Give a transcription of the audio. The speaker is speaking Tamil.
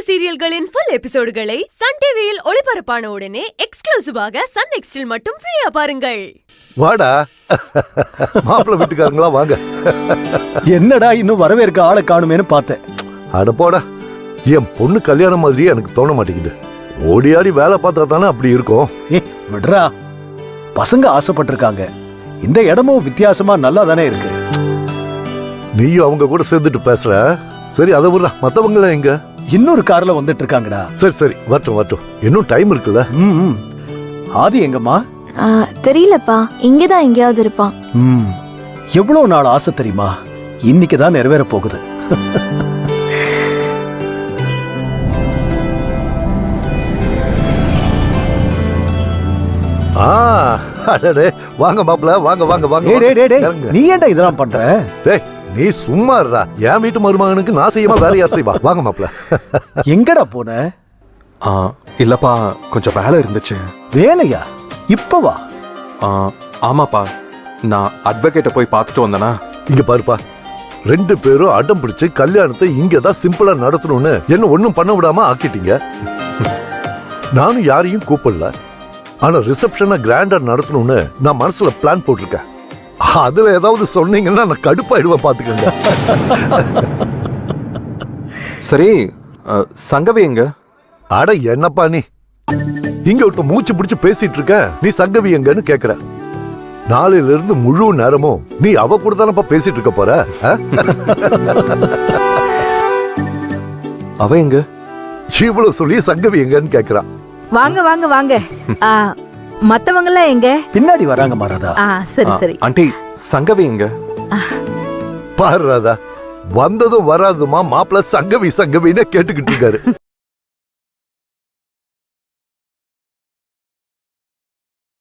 சீரியல்களின் ஃபுல் எபிசோடுகளை சன் டிவியில் ஒளிபரப்பான உடனே எக்ஸ்க்ளூசிவாக சன் நெக்ஸ்டில் மட்டும் ஃப்ரீயா பாருங்கள். வாடா மாப்பிள்ளை வீட்டுக்காரங்களா வாங்க. என்னடா இன்னும் வரவேற்க ஆளை காணுமேனு பார்த்தேன். அட போடா, என் பொண்ணு கல்யாணம் மாதிரியே எனக்கு தோண மாட்டேங்குது. ஓடி ஆடி வேலை பார்த்தா தானே அப்படி இருக்கும். விடுறா, பசங்க ஆசைப்பட்டிருக்காங்க. இந்த இடமும் வித்தியாசமா நல்லா தானே இருக்கு. நீயும் அவங்க கூட சேர்ந்துட்டு பேசுற. சரி, அதை விடுறா. மத்தவங்கள எங்க? இன்னொரு கார்ல வந்துட்டு இருக்காங்கடா. சரி சரி, வரட்டும். இன்னும் டைம் இருக்குல்ல. ஆதி எங்கம்மா? தெரியலப்பா, இங்கதான் எங்கேயாவது இருப்பான். எவ்வளவு நாள் ஆசை தெரியுமா? இன்னைக்குதான் நிறைவேற போகுது. வாங்க மாப்பிள்ள, வாங்க வாங்க வாங்க. நீ ஏன்டா இதெல்லாம் பண்ற? நீ சும்மா இருடா. என் வீட்டு மருமகனுக்கு நான் செய்யாம வேற யார் செய்வா? வாங்க மாப்பிள்ள. எங்கடா போன? இல்லப்பா, கொஞ்சம் வேலை இருந்துச்சு. வேலையா? இப்பவா? ஆமாப்பா, நான் அட்வொகேட்டை போய் பார்த்துட்டு வந்தேனா. இங்க பாருப்பா, 2 பேரும் அடம் பிடிச்சு கல்யாணத்தை இங்கதான் சிம்பிளா நடத்தணும்னு என்ன ஒண்ணும் பண்ண விடாம ஆக்கிட்டீங்க. நானும் யாரையும் கூப்பிடல. ஆனா ரிசப்ஷனை கிராண்டா நடத்தணும்னு நான் மனசுல பிளான் போட்டிருக்கேன். அதுல ஏதாவது சொன்னீங்கன்னா நான் கடுப்பாயிடுவேன், பாத்துக்கங்க. சரி, சங்கவி எங்க? அட என்னப்பா நீ இங்க ஒருத்த மூச்சு பிடிச்சு பேசிட்டு இருக்க. நீ சங்கவி எங்கன்னு கேக்குற. நாளையில இருந்து முழு நேரமும் நீ அவ கூட தானப்பா பேசிட்டு இருக்க போற. அவ எங்க? இவ்வளவு சொல்லி சங்கவி எங்கன்னு கேக்குறான். வாங்க வாங்க வாங்க. மத்தவங்க எல்லாம் எங்க? பின்னாடி வராங்க மாராதா. சரி சரி. ஆண்டி, சங்கவி எங்க? பாரு ராதா, வந்ததும் வராதுமா மாப்பிள்ள சங்கவி சங்கவின்னு கேட்டுக்கிட்டு இருக்காரு.